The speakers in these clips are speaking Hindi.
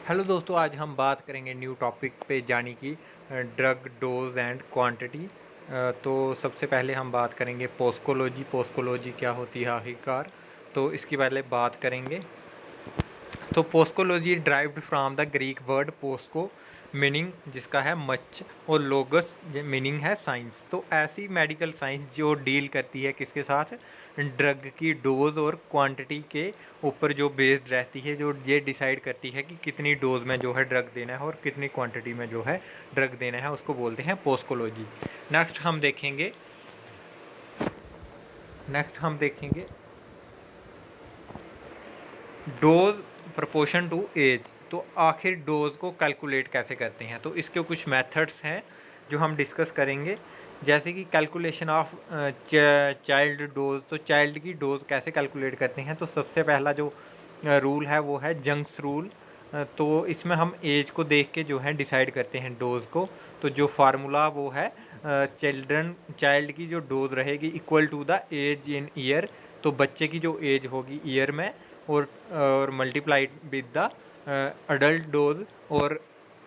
हेलो दोस्तों, आज हम बात करेंगे न्यू टॉपिक पे जाने की ड्रग डोज एंड क्वांटिटी। तो सबसे पहले हम बात करेंगे पोस्कोलॉजी। पोस्कोलॉजी क्या होती है आखिरकार, तो इसकी पहले बात करेंगे। तो psychology derived from the Greek word पोस्को मीनिंग जिसका है मच और लोगस मीनिंग है साइंस। तो ऐसी मेडिकल साइंस जो डील करती है किसके साथ, ड्रग की डोज और क्वांटिटी के ऊपर जो बेस्ड रहती है, जो ये डिसाइड करती है कि कितनी डोज में जो है ड्रग देना है और कितनी क्वांटिटी में जो है ड्रग देना है, उसको बोलते हैं पोस्कोलॉजी। नेक्स्ट हम देखेंगे डोज प्रपोर्शन टू एज। तो आखिर डोज को कैलकुलेट कैसे करते हैं, तो इसके कुछ मेथड्स हैं जो हम डिस्कस करेंगे। जैसे कि कैलकुलेशन ऑफ चाइल्ड डोज। तो चाइल्ड की डोज कैसे कैलकुलेट करते हैं, तो सबसे पहला जो रूल है वो है जंक्स रूल। तो इसमें हम एज को देख के जो है डिसाइड करते हैं डोज को। तो जो फार्मूला वो है चाइल्ड की जो डोज रहेगी equal to the age in year. तो बच्चे की जो एज होगी ईयर में और multiplied with the adult dose और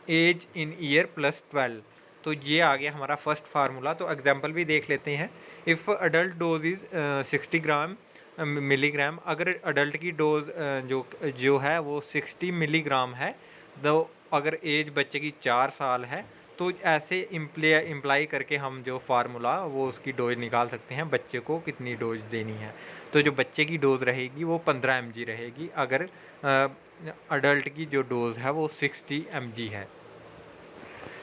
एज इन ईयर प्लस 12। तो ये आ गया हमारा फर्स्ट फार्मूला। तो एग्जांपल भी देख लेते हैं। If adult dose is 60 gram milligram, अगर अडल्ट की डोज जो जो है वो 60 मिलीग्राम है, तो अगर एज बच्चे की 4 साल है, तो ऐसे इम्प्लाई करके हम जो फार्मूला वो उसकी डोज निकाल सकते हैं, बच्चे को कितनी डोज देनी है। तो जो बच्चे की डोज रहेगी वो 15 mg रहेगी, अगर अडल्ट की जो डोज है वो 60 mg है।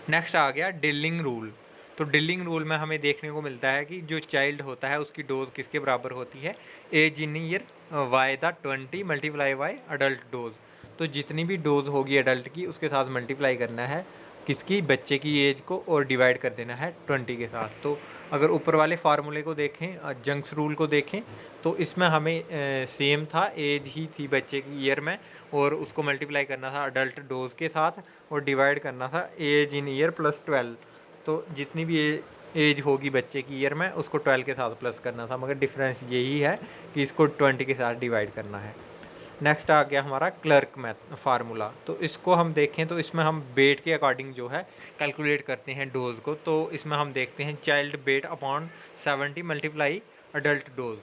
नेक्स्ट आ गया डिलिंग रूल। तो डिलिंग रूल में हमें देखने को मिलता है कि जो चाइल्ड होता है उसकी डोज किसके बराबर होती है, age in year by the 20 multiply by adult dose. तो जितनी भी डोज होगी अडल्ट की उसके साथ मल्टीप्लाई करना है किसकी, बच्चे की एज को, और डिवाइड कर देना है 20 के साथ। तो अगर ऊपर वाले फार्मूले को देखें, जंक्स रूल को देखें, तो इसमें हमें सेम था, एज ही थी बच्चे की ईयर में, और उसको मल्टीप्लाई करना था अडल्ट डोज के साथ और डिवाइड करना था एज इन ईयर प्लस 12। तो जितनी भी एज होगी बच्चे की ईयर में उसको 12 के साथ प्लस करना था, मगर डिफरेंस यही है कि इसको 20 के साथ डिवाइड करना है। नेक्स्ट आ गया हमारा क्लर्क मैथ फार्मूला। तो इसको हम देखें तो इसमें हम वेट के अकॉर्डिंग जो है कैलकुलेट करते हैं डोज को। तो इसमें हम देखते हैं child weight upon 70 multiply adult dose.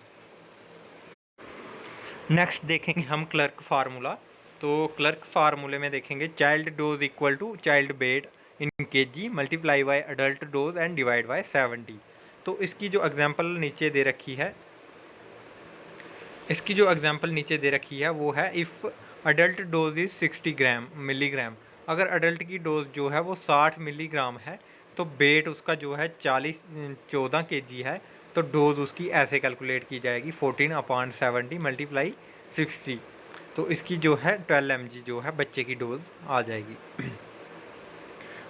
Next देखेंगे हम क्लर्क फार्मूला। तो क्लर्क फार्मूले में देखेंगे child dose equal to child weight in kg multiply by adult dose and divide by 70। तो इसकी जो एग्जांपल नीचे दे रखी है वो है if adult dose is 60 gram milligram. अगर अडल्ट की डोज जो है वो 60 मिलीग्राम है, तो वेट उसका जो है 14 केजी है, तो डोज उसकी ऐसे कैलकुलेट की जाएगी 14/70 मल्टीप्लाई 60। तो इसकी जो है 12 mg जो है बच्चे की डोज आ जाएगी।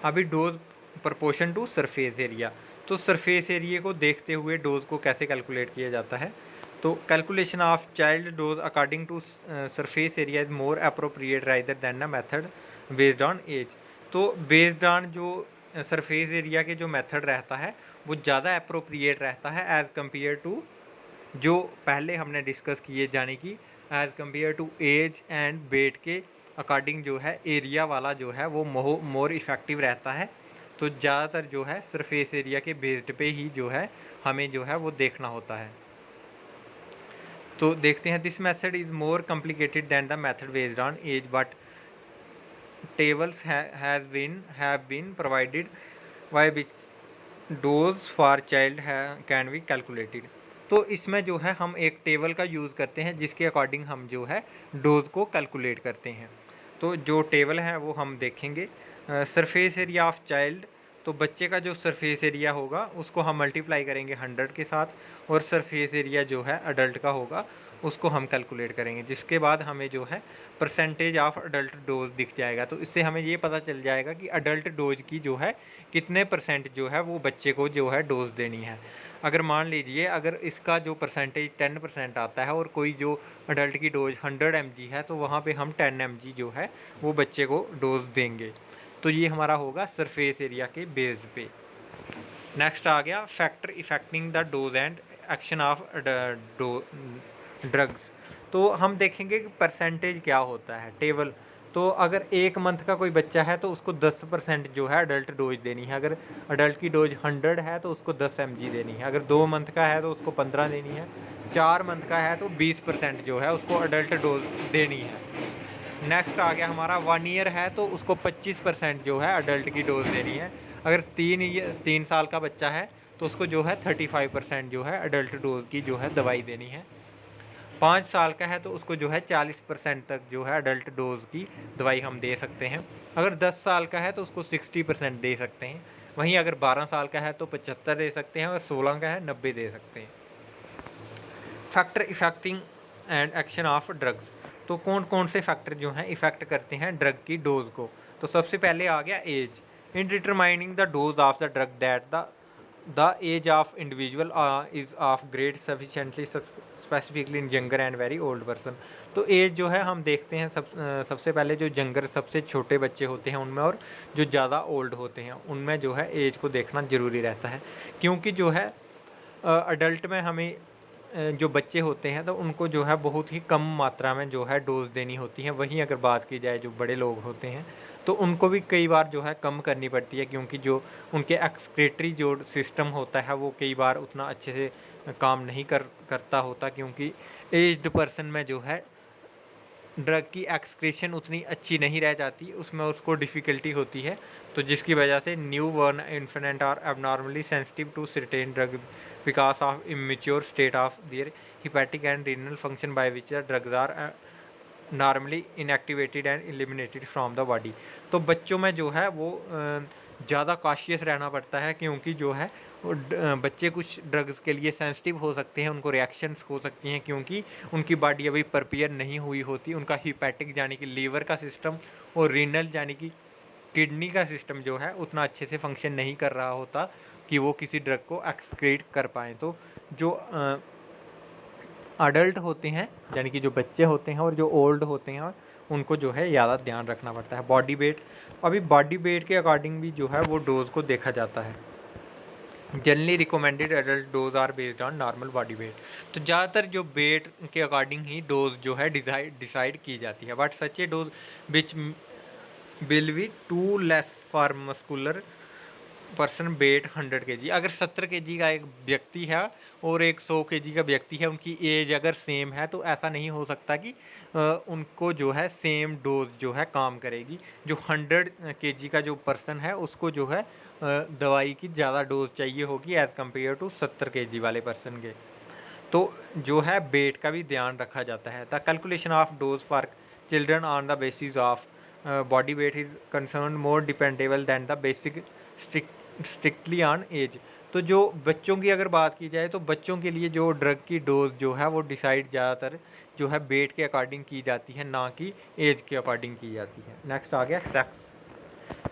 अभी dose proportion to surface area. तो सरफेस एरिया को देखते हुए डोज को कैसे कैलकुलेट किया जाता है, तो calculation of child dose according to surface area is more appropriate rather than the method based on age. तो बेस्ड ऑन जो सरफेस एरिया के जो मेथड रहता है वो ज़्यादा अप्रोप्रिएट रहता है एज़ कम्पेयर टू जो पहले हमने डिस्कस किए, जाने की as compared to age and weight के अकॉर्डिंग जो है एरिया वाला जो है वो मोर इफ़ेक्टिव रहता है। तो ज़्यादातर जो है सरफेस एरिया के बेस्ड पे ही जो है हमें जो है वो देखना होता है। तो देखते हैं this method is more complicated than the method based on age, but tables have been provided by which dose for child can be calculated। तो इसमें जो है हम एक टेबल का यूज़ करते हैं जिसके अकॉर्डिंग हम जो है डोज को कैलकुलेट करते हैं। तो जो टेबल है वो हम देखेंगे। Surface area of child. तो बच्चे का जो सरफेस एरिया होगा उसको हम मल्टीप्लाई करेंगे 100 के साथ, और सरफेस एरिया जो है अडल्ट का होगा उसको हम कैलकुलेट करेंगे, जिसके बाद हमें जो है परसेंटेज ऑफ अडल्ट डोज दिख जाएगा। तो इससे हमें ये पता चल जाएगा कि अडल्ट डोज की जो है कितने परसेंट जो है वो बच्चे को जो है डोज देनी है। अगर मान लीजिए अगर इसका जो परसेंटेज 10% आता है और कोई जो अडल्ट की डोज 100 mg है, तो वहाँ पे हम 10 mg जो है वो बच्चे को डोज देंगे। तो ये हमारा होगा सरफेस एरिया के बेस्ड पे। नेक्स्ट आ गया factor affecting the dose and action of drugs. तो हम देखेंगे कि परसेंटेज क्या होता है टेबल। तो अगर 1 मंथ का कोई बच्चा है तो उसको 10% जो है अडल्ट डोज देनी है। अगर अडल्ट की डोज 100 है तो उसको 10 mg देनी है। अगर 2 मंथ का है तो उसको 15 देनी है। 4 मंथ का है तो 20% जो है उसको अडल्ट डोज देनी है। नेक्स्ट आ गया हमारा 1 ईयर है तो उसको 25% जो है अडल्ट की डोज देनी है। अगर 3 साल का बच्चा है तो उसको जो है 35% जो है अडल्ट डोज की जो है दवाई देनी है। 5 साल का है तो उसको जो है 40% तक जो है अडल्ट डोज की दवाई हम दे सकते हैं। अगर 10 साल का है तो उसको 60% दे सकते हैं। वहीं अगर 12 साल का है तो 75 दे सकते हैं और 16 का है 90 दे सकते हैं। Factor affecting and action of drugs. तो कौन कौन से फैक्टर जो हैं इफेक्ट करते हैं ड्रग की डोज को। तो सबसे पहले आ गया age. In determining the dose of the drug that the age of individual is of great sufficiently specifically in younger and very old person. तो एज जो है हम देखते हैं सबसे पहले जो यंगर सबसे छोटे बच्चे होते हैं उनमें, और जो ज़्यादा ओल्ड होते हैं उनमें जो है एज को देखना ज़रूरी रहता है। क्योंकि जो है अडल्ट में हमें जो बच्चे होते हैं तो उनको जो है बहुत ही कम मात्रा में जो है डोज देनी होती है। वहीं अगर बात की जाए जो बड़े लोग होते हैं तो उनको भी कई बार जो है कम करनी पड़ती है, क्योंकि जो उनके एक्सक्रीटरी जो सिस्टम होता है वो कई बार उतना अच्छे से काम नहीं करता होता, क्योंकि एज्ड पर्सन में जो है ड्रग की एक्सक्रीशन उतनी अच्छी नहीं रह जाती, उसमें उसको डिफ़िकल्टी होती है। तो जिसकी वजह से newborn infant are abnormally sensitive to certain drug because of immature state of their hepatic and renal function by which the drugs are normally inactivated and eliminated from the body. तो बच्चों में जो है वो ज़्यादा कॉशियस रहना पड़ता है, क्योंकि जो है वो बच्चे कुछ ड्रग्स के लिए सेंसिटिव हो सकते हैं, उनको रिएक्शंस हो सकती हैं, क्योंकि उनकी बॉडी अभी प्रिपेयर नहीं हुई होती। उनका हिपैटिक यानी कि लीवर का सिस्टम और रीनल यानी कि किडनी का सिस्टम जो है उतना अच्छे से फंक्शन नहीं कर रहा होता कि वो किसी ड्रग को एक्सक्रीट कर पाएँ। तो जो अडल्ट होते हैं यानी कि जो बच्चे होते हैं और जो ओल्ड होते हैं उनको जो है ज़्यादा ध्यान रखना पड़ता है। बॉडी वेट, अभी बॉडी वेट के अकॉर्डिंग भी जो है वो डोज को देखा जाता है। Generally recommended adult dose are based on normal body weight. तो ज़्यादातर जो वेट के अकॉर्डिंग ही डोज जो है डिसाइड की जाती है। But such a dose which will be too less for muscular person weight 100 kg। अगर 70 kg का एक व्यक्ति है और एक 100 kg का व्यक्ति है, उनकी एज अगर सेम है तो ऐसा नहीं हो सकता कि उनको जो है सेम डोज जो है काम करेगी। जो 100 kg का जो पर्सन है उसको जो है दवाई की ज़्यादा डोज चाहिए होगी एज़ कम्पेयर टू 70 kg वाले पर्सन के। तो जो है वेट का भी ध्यान रखा जाता है। The calculation of dose for children on the basis of body weight is concern more dependable than the basic strictly on age. तो जो बच्चों की अगर बात की जाए तो बच्चों के लिए जो ड्रग की डोज जो है वो डिसाइड ज़्यादातर जो है वेट के अकॉर्डिंग की जाती है, ना कि एज के अकॉर्डिंग की जाती है। नेक्स्ट आ गया सेक्स।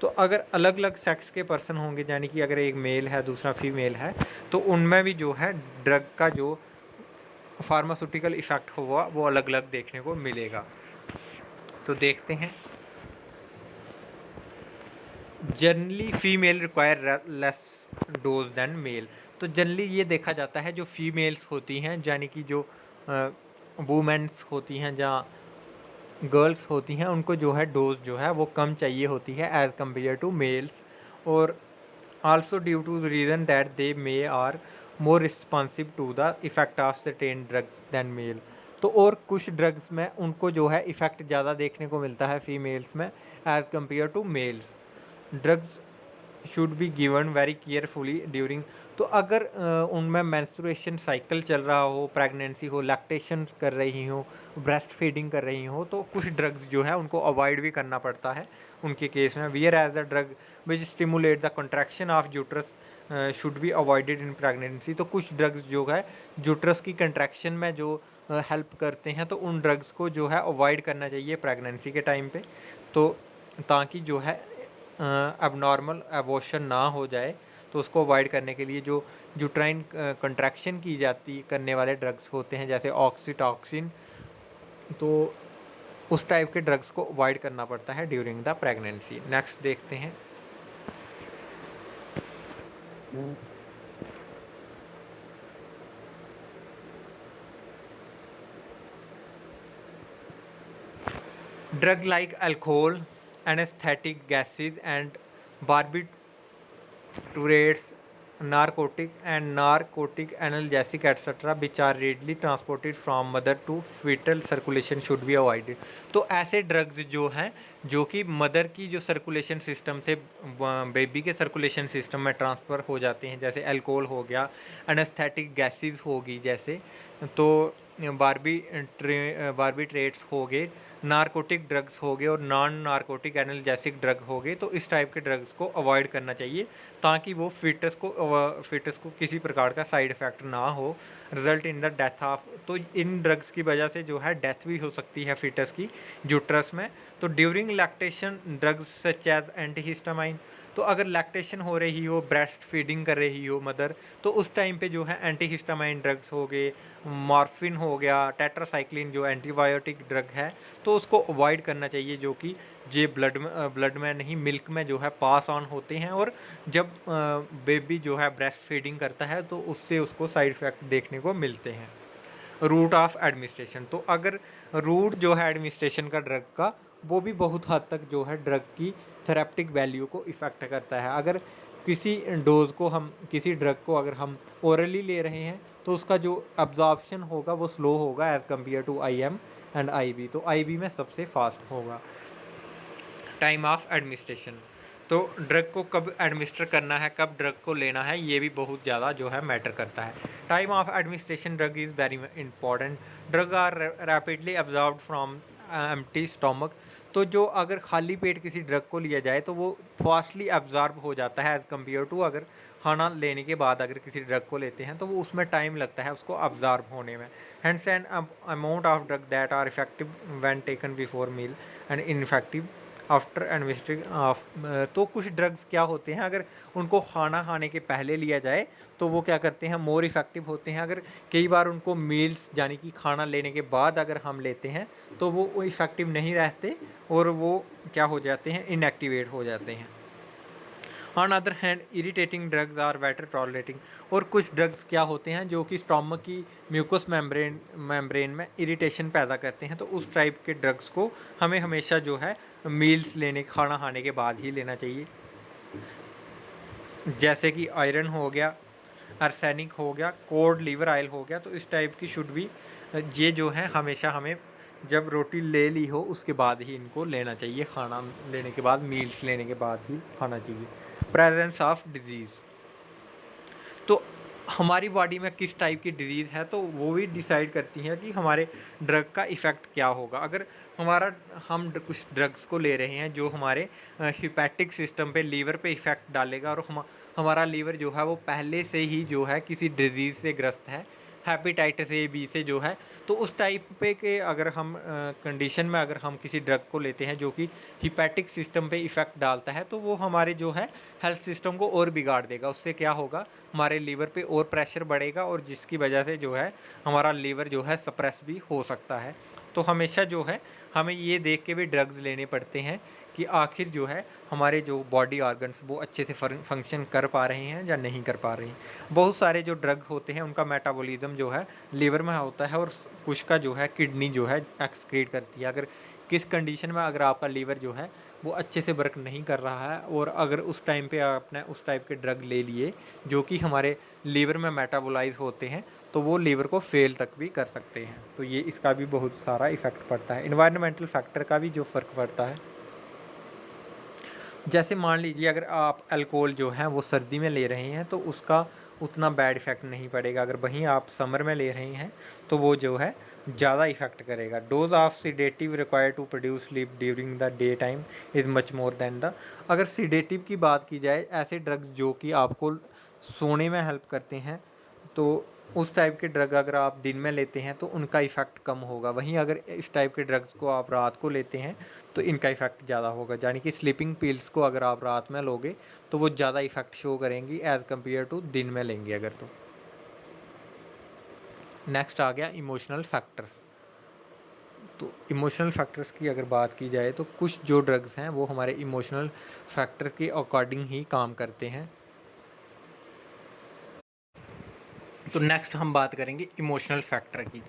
तो अगर अलग अलग सेक्स के पर्सन होंगे, यानी कि अगर एक मेल है दूसरा फीमेल है, तो उनमें भी जो है ड्रग का जो फार्मास्यूटिकल इफ़ेक्ट हुआ वो अलग अलग देखने को मिलेगा। तो देखते हैं। Generally female require less dose than male. तो जनरली ये देखा जाता है जो फीमेल्स होती हैं यानी कि जो वुमेन्स होती हैं जहाँ गर्ल्स होती हैं, उनको जो है डोज जो है वो कम चाहिए होती है एज़ कम्पेयर टू मेल्स। और also due to the reason that they may are more responsive to the effect of certain drugs than male. तो और कुछ ड्रग्स में उनको जो है इफ़ेक्ट ज़्यादा देखने को मिलता है फीमेल्स में as compared to males. Drugs should be given very carefully during. तो अगर उनमें मेंस्ट्रुएशन साइकिल चल रहा हो, प्रेगनेंसी हो, लैक्टेशन कर रही हो, ब्रेस्ट फीडिंग कर रही हो, तो कुछ ड्रग्स जो है उनको अवॉइड भी करना पड़ता है उनके केस में। Whereas the drug which stimulate the contraction of uterus should be avoided in pregnancy. तो कुछ ड्रग्स जो है यूट्रस की कंट्रैक्शन में जो हेल्प करते हैं, तो उन ड्रग्स को जो है अवॉइड करना चाहिए प्रेगनेंसी के टाइम पे, तो ताकि जो है अबनॉर्मल एबॉर्शन ना हो जाए। तो उसको अवॉइड करने के लिए जो यूट्राइन कंट्रैक्शन की जाती करने वाले ड्रग्स होते हैं जैसे ऑक्सीटॉक्सिन, तो उस टाइप के ड्रग्स को अवॉइड करना पड़ता है ड्यूरिंग द प्रेगनेंसी। नेक्स्ट देखते हैं। Drug like alcohol, anesthetic gases, and barbiturates, narcotic analgesic etc., which are readily transported from mother to fetal circulation should be avoided. तो ऐसे ड्रग्स जो हैं जो कि मदर की जो सर्कुलेशन सिस्टम से बेबी के सर्कुलेशन सिस्टम में ट्रांसफ़र हो जाते हैं, जैसे अल्कोहल हो गया, एनेस्थेटिक गैसेस होगी जैसे, तो बारबिट्रेट्स हो गए, नारकोटिक ड्रग्स हो गए और नॉन नारकोटिक एनाल्जेसिक ड्रग हो गए। तो इस टाइप के ड्रग्स को अवॉइड करना चाहिए ताकि वो फिटस को किसी प्रकार का साइड इफ़ेक्ट ना हो, result in the death of. तो इन ड्रग्स की वजह से जो है डेथ भी हो सकती है फिटस की यूट्रस में। तो during lactation drugs such as antihistamine, तो अगर लैक्टेशन हो रही हो, ब्रेस्ट फीडिंग कर रही हो मदर, तो उस टाइम पे जो है एंटीहिस्टामाइन ड्रग्स हो गए, मॉर्फिन हो गया, टेट्रासाइक्लिन जो एंटीबायोटिक ड्रग है, तो उसको अवॉइड करना चाहिए, जो कि ये ब्लड में नहीं मिल्क में जो है पास ऑन होते हैं, और जब बेबी जो है ब्रेस्ट फीडिंग करता है तो उससे उसको साइड इफ़ेक्ट देखने को मिलते हैं। रूट ऑफ एडमिनिस्ट्रेशन, तो अगर रूट जो है एडमिनिस्ट्रेशन का ड्रग का, वो भी बहुत हद तक जो है ड्रग की थेरेप्टिक वैल्यू को इफ़ेक्ट करता है। अगर किसी डोज को हम किसी ड्रग को अगर हम ओरली ले रहे हैं तो उसका जो अब्जॉर्प्शन होगा वो स्लो होगा as compared to IM and IV, तो IV में सबसे फास्ट होगा। टाइम ऑफ एडमिनिस्ट्रेशन, तो ड्रग को कब एडमिनिस्टर करना है, कब ड्रग को लेना है, ये भी बहुत ज़्यादा जो है मैटर करता है। Time of administration drug is very important. Drug are rapidly absorbed from empty stomach, तो जो अगर खाली पेट किसी ड्रग को लिया जाए तो वो फास्टली अब्जॉर्ब हो जाता है एज़ कम्पेयर टू अगर खाना लेने के बाद अगर किसी ड्रग को लेते हैं तो वो उसमें टाइम लगता है उसको अब्जॉर्ब होने में। Hence an amount of drug that are effective when taken before meal and ineffective after administration of. तो कुछ ड्रग्स क्या होते हैं, अगर उनको खाना खाने के पहले लिया जाए तो वो क्या करते हैं, मोर इफ़ेक्टिव होते हैं। अगर कई बार उनको मील्स यानी कि खाना लेने के बाद अगर हम लेते हैं तो वो इफ़ेक्टिव नहीं रहते और वो क्या हो जाते हैं, इनएक्टिवेट हो जाते हैं। On other hand irritating drugs are better tolerating, और कुछ ड्रग्स क्या होते हैं जो कि स्टोमक की म्यूकस मेम्ब्रेन में इरिटेशन पैदा करते हैं, तो उस टाइप के ड्रग्स को हमें हमेशा जो है मील्स खाना खाने के बाद ही लेना चाहिए, जैसे कि आयरन हो गया, आर्सेनिक हो गया, कोड लीवर ऑयल हो गया। तो इस टाइप की शुड भी ये जो है हमेशा हमें जब रोटी ले ली हो उसके बाद ही इनको लेना चाहिए, खाना लेने के बाद, मील्स लेने के बाद ही खाना चाहिए। प्रेजेंस ऑफ डिजीज़, तो हमारी बॉडी में किस टाइप की डिजीज़ है तो वो भी डिसाइड करती हैं कि हमारे ड्रग का इफ़ेक्ट क्या होगा। अगर कुछ ड्रग्स को ले रहे हैं जो हमारे हिपैटिक सिस्टम पे, लीवर पे इफ़ेक्ट डालेगा, और हमारा लीवर जो है वो पहले से ही जो है किसी डिजीज़ से ग्रस्त है, हेपेटाइटिस A B से जो है, तो उस टाइप पे के अगर हम कंडीशन में अगर हम किसी ड्रग को लेते हैं जो कि हिपैटिक सिस्टम पे इफ़ेक्ट डालता है, तो वो हमारे जो है हेल्थ सिस्टम को और बिगाड़ देगा। उससे क्या होगा, हमारे लीवर पे और प्रेशर बढ़ेगा और जिसकी वजह से जो है हमारा लीवर जो है सप्रेस भी हो सकता है। तो हमेशा जो है हमें ये देख के भी ड्रग्स लेने पड़ते हैं कि आखिर जो है हमारे जो बॉडी ऑर्गन्स वो अच्छे से फंक्शन कर पा रहे हैं या नहीं कर पा रहे हैं। बहुत सारे जो ड्रग्स होते हैं उनका मेटाबॉलिज्म जो है लीवर में होता है और कुछ का जो है किडनी जो है एक्सक्रीट करती है। अगर किस कंडीशन में अगर आपका लीवर जो है वो अच्छे से वर्क नहीं कर रहा है और अगर उस टाइम पे आपने उस टाइप के ड्रग ले लिए जो कि हमारे लीवर में मेटाबोलाइज होते हैं, तो वो लीवर को फेल तक भी कर सकते हैं। तो ये इसका भी बहुत सारा इफ़ेक्ट पड़ता है। इन्वायरमेंटल फैक्टर का भी जो फ़र्क पड़ता है, जैसे मान लीजिए अगर आप अल्कोहल जो है वो सर्दी में ले रहे हैं तो उसका उतना बैड इफ़ेक्ट नहीं पड़ेगा, अगर वहीं आप समर में ले रहे हैं तो वो जो है ज़्यादा इफ़ेक्ट करेगा। Dose of sedative required to produce sleep during the day time is much more than the. अगर सीडेटिव की बात की जाए, ऐसे ड्रग्स जो कि आपको सोने में हेल्प करते हैं, तो उस टाइप के ड्रग अगर आप दिन में लेते हैं तो उनका इफ़ेक्ट कम होगा। वहीं अगर इस टाइप के ड्रग्स को आप रात को लेते हैं तो इनका इफ़ेक्ट ज़्यादा होगा, यानी कि स्लीपिंग पिल्स को अगर आप रात में लोगे तो वो ज़्यादा इफ़ेक्ट शो करेंगी एज़ कम्पेयर टू दिन में लेंगे अगर तो। नेक्स्ट आ गया इमोशनल फैक्टर्स। तो इमोशनल फैक्टर्स की अगर बात की जाए तो कुछ जो ड्रग्स हैं वो हमारे इमोशनल फैक्टर के अकॉर्डिंग ही काम करते हैं। तो नेक्स्ट हम बात करेंगे इमोशनल फैक्टर की।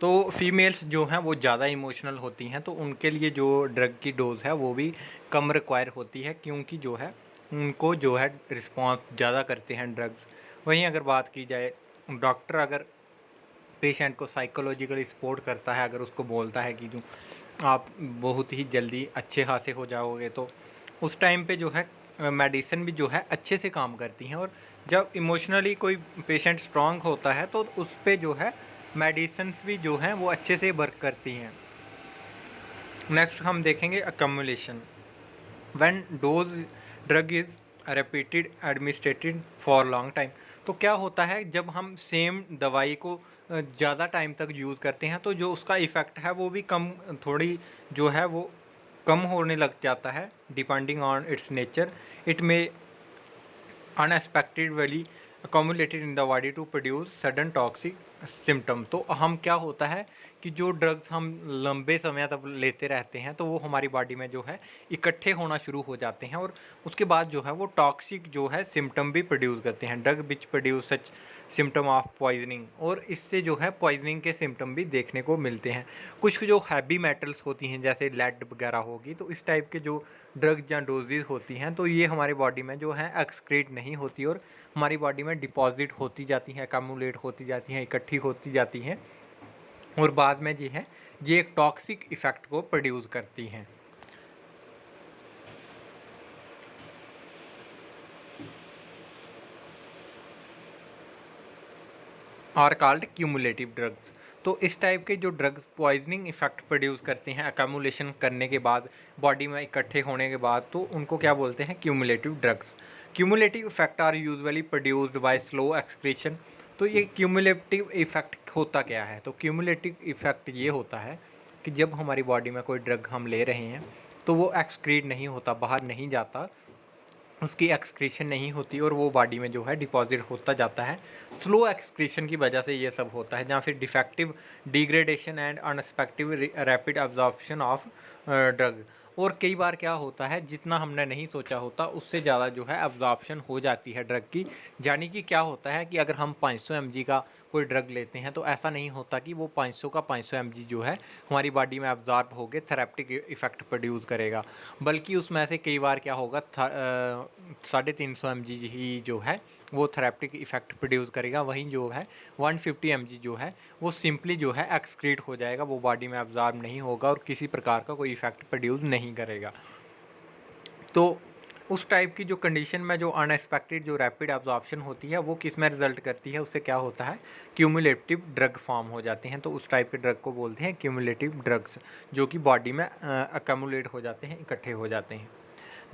तो फीमेल्स जो हैं वो ज़्यादा इमोशनल होती हैं, तो उनके लिए जो ड्रग की डोज़ है वो भी कम रिक्वायर होती है, क्योंकि जो है उनको जो है रिस्पॉन्स ज़्यादा करते हैं ड्रग्स। वहीं अगर बात की जाए, डॉक्टर अगर पेशेंट को साइकोलॉजिकली सपोर्ट करता है, अगर उसको बोलता है कि जो आप बहुत ही जल्दी अच्छे खासे हो जाओगे, तो उस टाइम पे जो है मेडिसिन भी जो है अच्छे से काम करती हैं। और जब इमोशनली कोई पेशेंट स्ट्रांग होता है तो उस पे जो है मेडिसिन्स भी जो हैं वो अच्छे से वर्क करती हैं। नेक्स्ट हम देखेंगे accumulation. When dose drug is repeated administrated for long time. तो क्या होता है, जब हम सेम दवाई को ज़्यादा टाइम तक यूज़ करते हैं तो जो उसका इफ़ेक्ट है वो भी कम, थोड़ी जो है वो कम होने लग जाता है। Depending on it's nature it may unexpectedly accumulated in the body to produce sudden toxic symptom। तो हम क्या होता है कि जो ड्रग्स हम लंबे समय तक लेते रहते हैं तो वो हमारी बॉडी में जो है इकट्ठे होना शुरू हो जाते हैं, और उसके बाद जो है वो टॉक्सिक जो है सिम्टम भी प्रोड्यूस करते हैं। Drug which produce such symptom of poisoning, और इससे जो है पॉइजनिंग के सिम्टम भी देखने को मिलते हैं। कुछ जो हैवी मेटल्स होती हैं जैसे लेड वगैरह होगी, तो इस टाइप के जो ड्रग्स या डोजेज होती हैं तो ये हमारी बॉडी में जो है एक्सक्रीट नहीं होती और हमारी बॉडी में डिपॉजिट होती जाती हैं, अकम्युलेट होती जाती हैं, इकट्ठी होती जाती हैं, और बाद में ये है ये एक टॉक्सिक इफेक्ट को प्रोड्यूस करती हैं। Are called cumulative drugs. तो इस टाइप के जो ड्रग्स पॉइजनिंग इफेक्ट प्रोड्यूस करते हैं अकम्युलेशन करने के बाद, बॉडी में इकट्ठे होने के बाद, तो उनको क्या बोलते हैं, cumulative drugs. Cumulative effect are usually produced by slow excretion. तो ये क्यूमुलेटिव इफेक्ट होता क्या है, तो क्यूमुलेटिव इफेक्ट ये होता है कि जब हमारी बॉडी में कोई ड्रग हम ले रहे हैं तो वो एक्सक्रीट नहीं होता, बाहर नहीं जाता, उसकी एक्सक्रीशन नहीं होती और वो बॉडी में जो है डिपॉजिट होता जाता है। स्लो एक्सक्रीशन की वजह से ये सब होता है, जहाँ फिर defective degradation and unexpective rapid absorption of drug. और कई बार क्या होता है, जितना हमने नहीं सोचा होता उससे ज़्यादा जो है एब्जॉर्प्शन हो जाती है ड्रग की। यानी कि क्या होता है कि अगर हम 500 mg का कोई ड्रग लेते हैं तो ऐसा नहीं होता कि वो 500 का 500 mg जो है हमारी बॉडी में एब्जॉर्ब होकर थेरेप्टिक इफेक्ट प्रोड्यूस करेगा, बल्कि उसमें से कई बार क्या होगा 350 mg ही जो है वो थेरेप्टिक इफेक्ट प्रोड्यूस करेगा। वहीं जो है 150 mg जो है वो सिंपली जो है एक्सक्रीट हो जाएगा, वो बॉडी में एब्जॉर्ब नहीं होगा और किसी प्रकार का कोई इफेक्ट प्रोड्यूस नहीं करेगा। तो उस टाइप की जो कंडीशन में जो अनएक्सपेक्टेड जो रैपिड एब्जॉर्प्शन होती है वो किस में रिजल्ट करती है, उससे क्या होता है, क्यूमुलेटिव ड्रग फॉर्म हो जाते हैं। तो उस टाइप के ड्रग को बोलते हैं क्यूमुलेटिव ड्रग्स, जो कि बॉडी में अकमुलेट हो जाते हैं, इकट्ठे हो जाते हैं।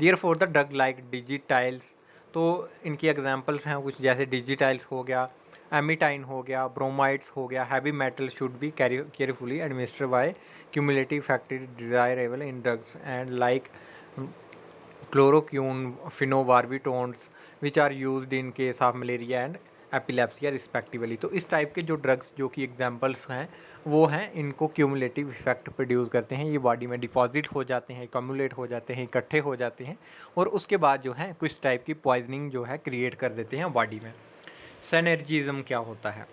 देयरफॉर द ड्रग लाइक डिजिटाइल्स, तो इनकी एग्जांपल्स हैं कुछ, जैसे डिजिटाइल्स हो गया, एमिटाइन हो गया, ब्रोमाइड्स हो गया। Heavy metal should be carefully administer by cumulative factor desirable in drugs and like chloroquine, phenobarbitones which are used in case of malaria and epilepsia respectively. तो इस टाइप के जो ड्रग्स जो कि एग्जांपल्स हैं वो हैं, इनको क्यूमुलेटिव इफेक्ट प्रोड्यूस करते हैं, ये बॉडी में डिपॉजिट हो जाते हैं, कम्युलेट हो जाते हैं, इकट्ठे हो जाते हैं, और उसके बाद जो है कुछ टाइप की पॉइजनिंग जो है क्रिएट कर देते हैं बॉडी में। सिनर्जिज्म क्या होता है,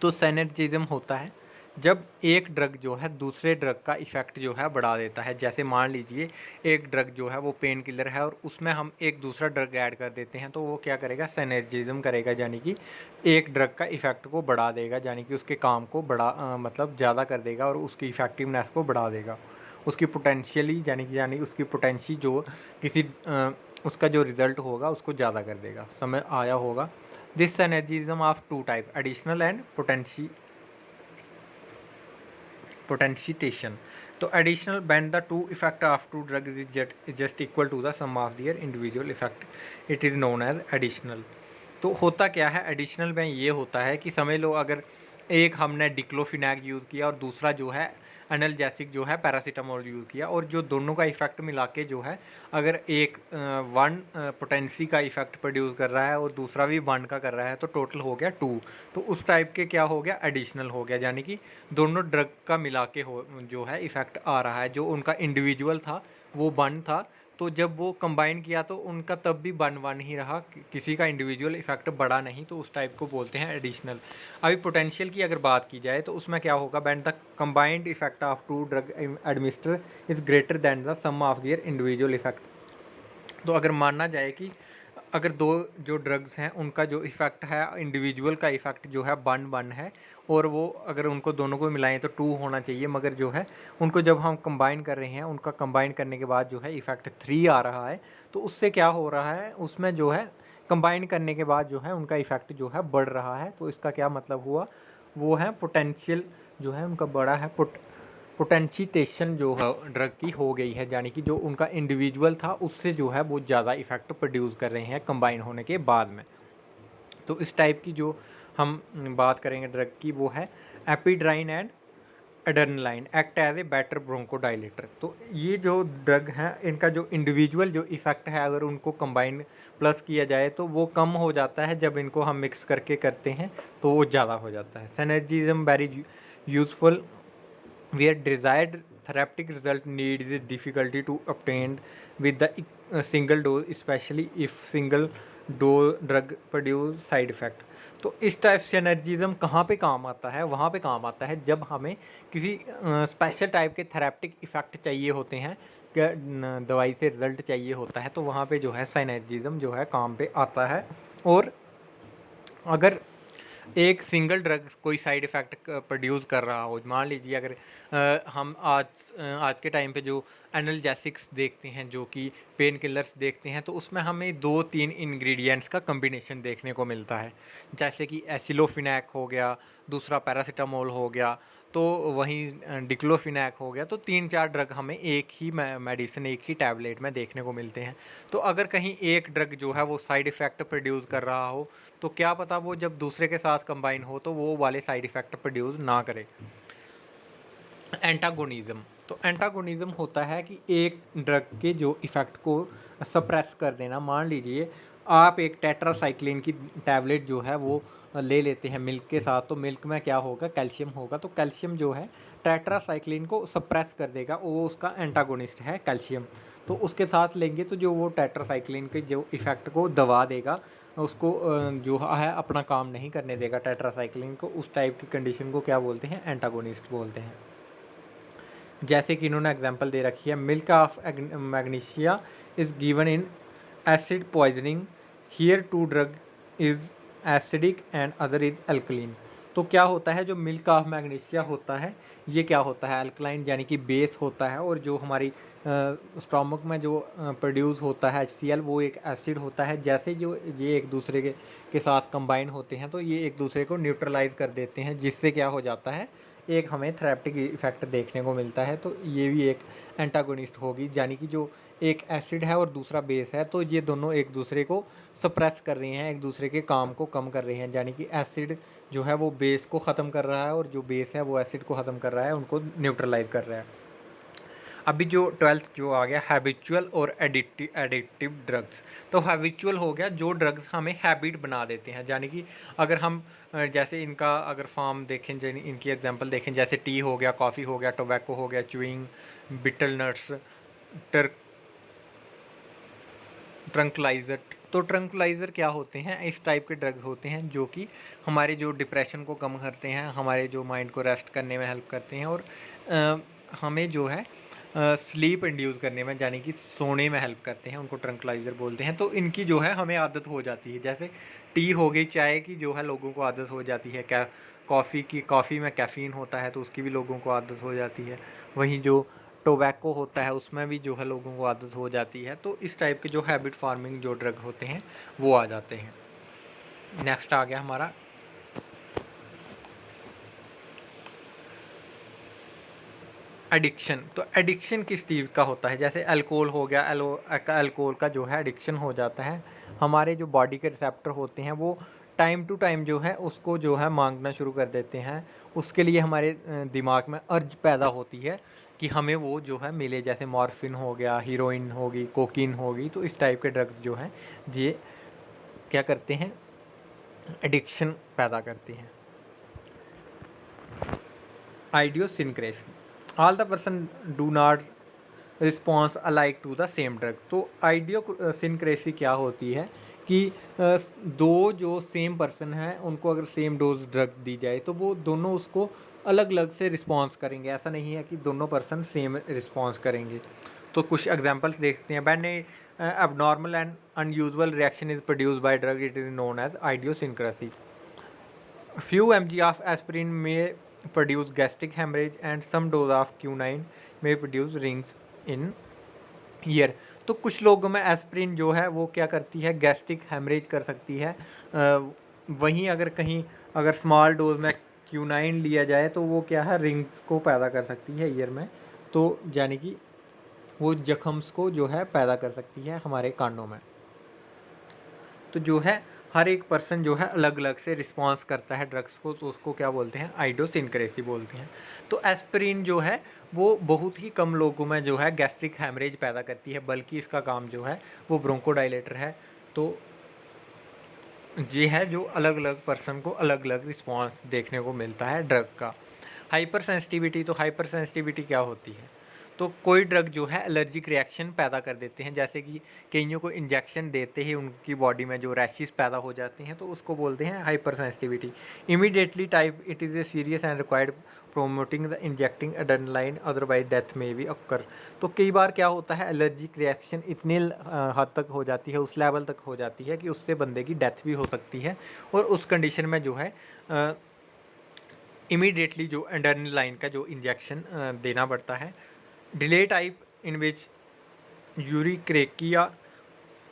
तो सिनर्जिज्म होता है जब एक ड्रग जो है दूसरे ड्रग का इफ़ेक्ट जो है बढ़ा देता है। जैसे मान लीजिए एक ड्रग जो है वो पेन किलर है और उसमें हम एक दूसरा ड्रग ऐड कर देते हैं, तो वो क्या करेगा, सिनर्जिज्म करेगा, यानी कि एक ड्रग का इफ़ेक्ट को बढ़ा देगा, यानी कि उसके काम को मतलब ज़्यादा कर देगा और उसकी इफ़ेक्टिवनेस को बढ़ा देगा, उसकी पोटेंशियली यानी उसकी पोटेंशी जो किसी उसका जो रिज़ल्ट होगा उसको ज़्यादा कर देगा। समझ आया होगा। This synergism of two type, additional and potentiation। तो additional when the two effect of two drugs is just equal to the sum of their individual effect, it is known as additional। तो होता क्या है एडिशनल में, ये होता है कि समझ लो अगर एक हमने डिक्लोफिनैक यूज़ किया और दूसरा जो है एनाल्जेसिक जो है पैरासीटामोल यूज़ किया, और जो दोनों का इफ़ेक्ट मिला के जो है अगर एक वन पोटेंसी का इफ़ेक्ट प्रोड्यूस कर रहा है और दूसरा भी वन का कर रहा है, तो टोटल हो गया 2। तो उस टाइप के क्या हो गया, एडिशनल हो गया, यानी कि दोनों ड्रग का मिला के हो जो है इफ़ेक्ट आ रहा है। जो उनका इंडिविजुअल था वो 1 था, तो जब वो कंबाइन किया तो उनका तब भी वन वन ही रहा, किसी का इंडिविजुअल इफेक्ट बढ़ा नहीं, तो उस टाइप को बोलते हैं एडिशनल। अभी पोटेंशियल की अगर बात की जाए तो उसमें क्या होगा, when the combined effect of two drug administer is greater than the sum of their individual effect. तो अगर मानना जाए कि अगर दो जो ड्रग्स हैं उनका जो इफ़ेक्ट है, इंडिविजुअल का इफ़ेक्ट जो है वन वन है, और वो अगर उनको दोनों को मिलाएं तो टू होना चाहिए, मगर जो है उनको जब हम कंबाइन कर रहे हैं, उनका कंबाइन करने के बाद जो है इफ़ेक्ट थ्री आ रहा है, तो उससे क्या हो रहा है, उसमें जो है कंबाइन करने के बाद जो है उनका इफ़ेक्ट जो है बढ़ रहा है। तो इसका क्या मतलब हुआ, वो है पोटेंशियल जो है उनका बड़ा है, पोटेंशिएशन जो है ड्रग की हो गई है, यानी कि जो उनका इंडिविजुअल था उससे जो है वो ज़्यादा इफेक्ट प्रोड्यूस कर रहे हैं कंबाइन होने के बाद में। तो इस टाइप की जो हम बात करेंगे ड्रग की, वो है ephedrine and adrenaline act as a better bronchodilator. तो ये जो ड्रग हैं इनका जो इंडिविजुअल जो इफेक्ट है, अगर उनको कंबाइन प्लस किया जाए तो वो कम हो जाता है, जब इनको हम मिक्स करके करते हैं तो वो ज़्यादा हो जाता है। Synergism very useful where desired therapeutic result needs difficulty to obtain with the single dose, especially if single dose drug produce side effect। तो इस टाइप से एनर्जिज्म कहाँ पे काम आता है, वहाँ पे काम आता है जब हमें किसी स्पेशल टाइप के थेरेप्टिक इफ़ेक्ट चाहिए होते हैं, दवाई से रिजल्ट चाहिए होता है, तो वहाँ पे जो है साइनर्जिज्म जो है काम पे आता है। और अगर एक सिंगल ड्रग कोई साइड इफ़ेक्ट प्रोड्यूस कर रहा हो, मान लीजिए अगर हम आज के टाइम पे जो एनाल्जेसिक्स देखते हैं, जो कि पेन किलर्स देखते हैं, तो उसमें हमें 2-3 इंग्रेडिएंट्स का कॉम्बिनेशन देखने को मिलता है, जैसे कि एसिलोफिनैक हो गया, दूसरा पैरासिटामोल हो गया, तो वहीं डिक्लोफिनैक हो गया। तो 3-4 ड्रग हमें एक ही मेडिसिन, एक ही टैबलेट में देखने को मिलते हैं। तो अगर कहीं एक ड्रग जो है वो साइड इफ़ेक्ट प्रोड्यूस कर रहा हो, तो क्या पता वो जब दूसरे के साथ कंबाइन हो तो वो वाले साइड इफ़ेक्ट प्रोड्यूस ना करे। एंटागोनिज्म, तो एंटागोनिज्म होता है कि एक ड्रग के जो इफ़ेक्ट को सप्रेस कर देना। मान लीजिए आप एक टेट्रासाइक्लिन की टैबलेट जो है वो ले लेते हैं मिल्क के साथ, तो मिल्क में क्या होगा, कैल्शियम होगा, तो कैल्शियम जो है टेट्रासाइक्लिन को सप्रेस कर देगा, वो उसका एंटागोनिस्ट है कैल्शियम। तो उसके साथ लेंगे तो जो वो टेट्रासाइक्लिन के जो इफ़ेक्ट को दबा देगा, उसको जो है अपना काम नहीं करने देगा टेट्रासाइक्लिन को, उस टाइप की कंडीशन को क्या बोलते हैं, एंटागोनिस्ट बोलते हैं। जैसे कि इन्होंने एग्जांपल दे रखी है, milk of magnesia is given in acid poisoning, here two drug is acidic and other is alkaline. तो क्या होता है, जो मिल्क ऑफ मैग्नीशिया होता है ये क्या होता है, अल्कलाइन यानी कि बेस होता है, और जो हमारी स्टोमक में जो प्रोड्यूस होता है HCl, वो एक एसिड होता है। जैसे जो ये एक दूसरे के साथ कंबाइन होते हैं तो ये एक दूसरे को न्यूट्रलाइज कर देते हैं, जिससे क्या हो जाता है, एक हमें थेरेप्टिक इफेक्ट देखने को मिलता है। तो ये भी एक एंटागोनिस्ट होगी, यानी कि जो एक एसिड है और दूसरा बेस है, तो ये दोनों एक दूसरे को सप्रेस कर रहे हैं, एक दूसरे के काम को कम कर रहे हैं, यानी कि एसिड जो है वो बेस को ख़त्म कर रहा है और जो बेस है वो एसिड को ख़त्म कर रहा है, उनको न्यूट्रलाइज कर रहा है। अभी जो 12th जो आ गया, हैबिचुअल और एडिक्टिव ड्रग्स। तो हैबिचुअल हो गया जो ड्रग्स हमें हैबिट बना देते हैं, यानी कि अगर हम जैसे इनका अगर फॉर्म देखें, इनकी एग्जांपल देखें, जैसे टी हो गया, कॉफ़ी हो गया, टोबैको हो गया, च्यूइंग, बिटल नट्स, ट्रंकलाइज़र। तो ट्रंकलाइज़र क्या होते हैं, इस टाइप के ड्रग्स होते हैं जो कि हमारे जो डिप्रेशन को कम करते हैं, हमारे जो माइंड को रेस्ट करने में हेल्प करते हैं, और हमें जो है स्लीप इंड्यूस करने में, यानी कि सोने में हेल्प करते हैं, उनको ट्रंकलाइज़र बोलते हैं। तो इनकी जो है हमें आदत हो जाती है, जैसे टी हो गई, चाय की जो है लोगों को आदत हो जाती है, क्या कॉफ़ी में कैफ़ीन होता है तो उसकी भी लोगों को आदत हो जाती है। वहीं जो टोबैको होता है उसमें भी जो है लोगों को आदत हो जाती है। तो इस टाइप के जो हैबिट फार्मिंग जो ड्रग होते हैं वो आ जाते हैं। नेक्स्ट आ गया हमारा एडिक्शन। तो एडिक्शन किस चीज़ का होता है, जैसे अल्कोहल हो गया, अल्कोहल का जो है एडिक्शन हो जाता है, हमारे जो बॉडी के रिसेप्टर होते हैं वो टाइम टू टाइम जो है उसको जो है मांगना शुरू कर देते हैं। उसके लिए हमारे दिमाग में अर्ज पैदा होती है कि हमें वो जो है मिले, जैसे मॉर्फिन हो गया, हीरोइन होगी, कोकीन होगी। तो इस टाइप के ड्रग्स जो हैं ये क्या करते हैं, एडिक्शन पैदा करती हैं। Idiosyncrasy, all the person do not response alike to the same drug. तो आइडियोसिनक्रेसी क्या होती है कि दो जो सेम पर्सन हैं उनको अगर सेम डोज ड्रग दी जाए तो वो दोनों उसको अलग अलग से रिस्पॉन्स करेंगे। ऐसा नहीं है कि दोनों पर्सन सेम रिस्पॉन्स करेंगे। तो कुछ एग्जांपल्स देखते हैं। When A abnormal and unusual reaction is produced by drug, it is known as idiosyncrasy. Few mg of aspirin may produce gastric hemorrhage and some dose of quinine may produce rings in ear. तो कुछ लोगों में एस्प्रिन जो है वो क्या करती है, गैस्ट्रिक हेमरेज कर सकती है। वहीं अगर स्मॉल डोज में क्यूनाइन लिया जाए तो वो क्या है, रिंग्स को पैदा कर सकती है ईयर में। तो यानी कि वो जख्म्स को जो है पैदा कर सकती है हमारे कानों में। तो जो है हर एक पर्सन जो है अलग अलग से रिस्पॉन्स करता है ड्रग्स को, तो उसको क्या बोलते हैं, आइडियोसिनक्रेसी बोलते हैं। तो एस्पिरिन जो है वो बहुत ही कम लोगों में जो है गैस्ट्रिक हैमरेज पैदा करती है, बल्कि इसका काम जो है वो ब्रोंकोडाइलेटर है। तो ये है जो अलग अलग पर्सन को अलग अलग रिस्पॉन्स देखने को मिलता है ड्रग का। हाइपर सेंसिटिविटी, तो हाइपर सेंसिटिविटी क्या होती है, तो कोई ड्रग जो है एलर्जिक रिएक्शन पैदा कर देते हैं। जैसे कि कईयों को इंजेक्शन देते ही उनकी बॉडी में जो रैशेस पैदा हो जाते हैं, तो उसको बोलते हैं hyper sensitivity. Immediately type it is a serious and required promoting the injecting adrenaline, otherwise death में भी अक्कर। तो कई बार क्या होता है, एलर्जिक रिएक्शन इतने हद तक हो जाती है, उस लेवल तक हो जाती है कि उससे बंदे की डेथ भी हो सकती है। और उस कंडीशन में जो है इमीडिएटली जो एड्रेनालाइन का जो इंजेक्शन देना पड़ता है। Delay type in which urticaria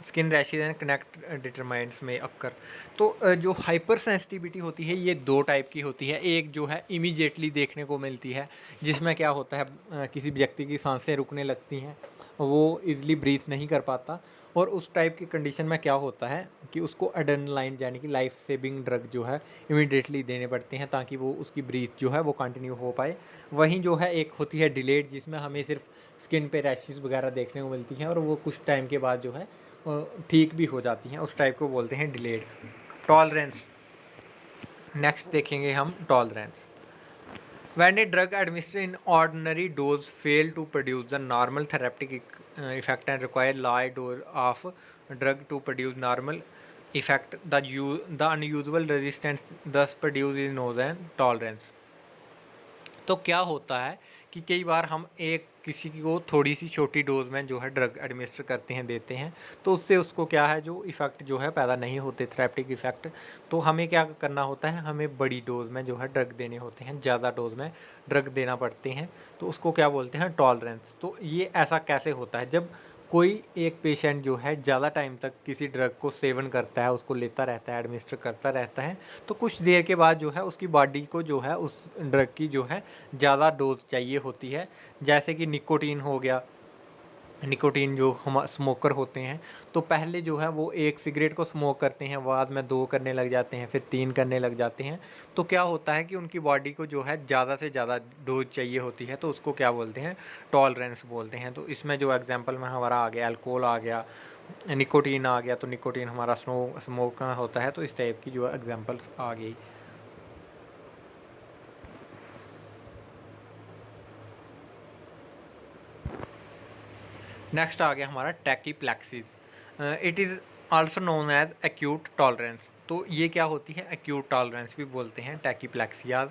skin rashes and contact dermatitis में अक्कर। तो जो हाइपर सेंसिटिविटी होती है ये दो टाइप की होती है। एक जो है इमीडिएटली देखने को मिलती है, जिसमें क्या होता है किसी व्यक्ति की सांसें रुकने लगती हैं, वो इजली ब्रीथ नहीं कर पाता। और उस टाइप की कंडीशन में क्या होता है कि उसको एड्रेनालाइन यानी कि लाइफ सेविंग ड्रग जो है इमीडिएटली देने पड़ते हैं, ताकि वो उसकी ब्रीथ जो है वो कंटिन्यू हो पाए। वहीं जो है एक होती है डिलेड, जिसमें हमें सिर्फ स्किन पे रैशेस वगैरह देखने को मिलती हैं और वो कुछ टाइम के बाद जो है ठीक भी हो जाती हैं। उस टाइप को बोलते हैं डिलेड। टॉलरेंस, नेक्स्ट देखेंगे हम tolerance. When a drug administered in ordinary dose fail to produce the normal therapeutic effect and require large dose of drug to produce normal effect, the unusual resistance thus produced is known as tolerance. तो क्या होता है कि कई बार हम किसी को थोड़ी सी छोटी डोज में जो है ड्रग एडमिनिस्टर करते हैं, देते हैं, तो उससे उसको क्या है जो इफ़ेक्ट जो है पैदा नहीं होते, थेरेप्टिक इफ़ेक्ट। तो हमें क्या करना होता है, हमें बड़ी डोज में जो है ड्रग देने होते हैं, ज़्यादा डोज में ड्रग देना पड़ते हैं। तो उसको क्या बोलते हैं, टॉलरेंस। तो ये ऐसा कैसे होता है, जब कोई एक पेशेंट जो है ज़्यादा टाइम तक किसी ड्रग को सेवन करता है, उसको लेता रहता है, एडमिनिस्टर करता रहता है, तो कुछ देर के बाद जो है उसकी बॉडी को जो है उस ड्रग की जो है ज़्यादा डोज चाहिए होती है। जैसे कि निकोटीन हो गया, निकोटीन जो हम स्मोकर होते हैं, तो पहले जो है वो एक सिगरेट को स्मोक करते हैं, बाद में 2 करने लग जाते हैं, फिर 3 करने लग जाते हैं। तो क्या होता है कि उनकी बॉडी को जो है ज़्यादा से ज़्यादा डोज चाहिए होती है, तो उसको क्या बोलते हैं, टॉलरेंस बोलते हैं। तो इसमें जो एग्जांपल में हमारा आ गया, अल्कोहल आ गया, निकोटीन आ गया, तो निकोटीन हमारा स्मोक का होता है। तो इस टाइप की जो एग्जांपल्स आ गई। नेक्स्ट आ गया हमारा tachyphylaxis. It is also known as acute tolerance. तो ये क्या होती है, एक्यूट टॉलरेंस भी बोलते हैं tachyphylaxis.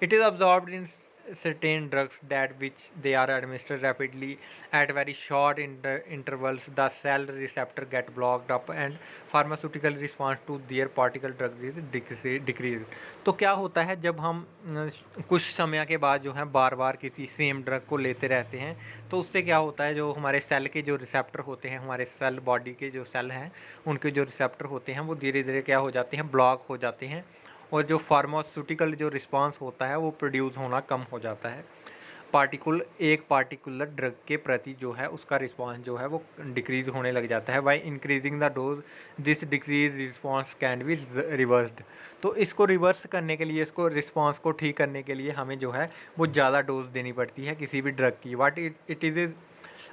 It is observed in certain drugs that which they are administered rapidly at very short intervals. The cell receptor get blocked up and pharmaceutical response to their particle drugs is decreased. तो क्या होता है, जब हम कुछ समय के बाद जो है बार बार किसी सेम ड्रग को लेते रहते हैं, तो उससे क्या होता है, जो हमारे सेल के जो रिसेप्टर होते हैं, हमारे सेल बॉडी के जो सेल हैं उनके जो रिसेप्टर होते हैं वो धीरे धीरे क्या हो जाते हैं, ब्लॉक हो जाते हैं। और जो फार्मास्यूटिकल जो रिस्पांस होता है वो प्रोड्यूस होना कम हो जाता है। एक पार्टिकुलर ड्रग के प्रति जो है उसका रिस्पांस जो है वो डिक्रीज होने लग जाता है। By increasing the dose this decrease response can be reversed. तो इसको रिवर्स करने के लिए, इसको रिस्पांस को ठीक करने के लिए हमें जो है वो ज़्यादा डोज देनी पड़ती है किसी भी ड्रग की।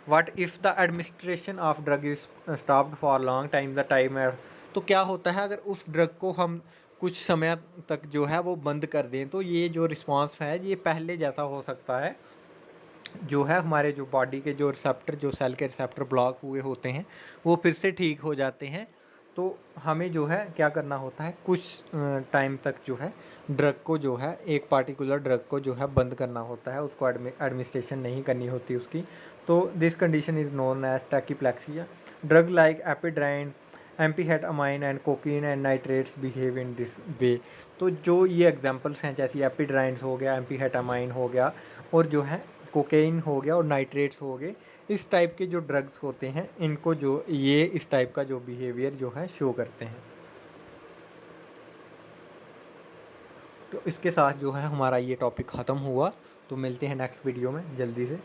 What if the administration of drug is stopped for a long time, the time है। तो क्या होता है, अगर उस ड्रग को हम कुछ समय तक जो है वो बंद कर दें, तो ये जो रिस्पांस है ये पहले जैसा हो सकता है, जो है हमारे जो बॉडी के जो रिसेप्टर, जो सेल के रिसेप्टर ब्लॉक हुए होते हैं, वो फिर से ठीक हो जाते हैं। तो हमें जो है क्या करना होता है, कुछ टाइम तक जो है ड्रग को जो है, एक पार्टिकुलर ड्रग को जो है बंद करना होता है, उसको एडमिनिस्ट्रेशन नहीं करनी होती उसकी। तो this condition is known as tachyphylaxis. Drug like ephedrine, amphetamine and cocaine and nitrates behave in this way. तो जो ये एग्जांपल्स हैं, जैसे एपिड्राइन्स हो गया, एम्फीहेटामाइन हो गया, और जो है कोकेन हो गया और नाइट्रेट्स हो गए, इस टाइप के जो ड्रग्स होते हैं, इनको जो ये इस टाइप का जो बिहेवियर जो है शो करते हैं। तो इसके साथ जो है हमारा ये टॉपिक ख़त्म हुआ। तो मिलते हैं नेक्स्ट वीडियो में जल्दी से।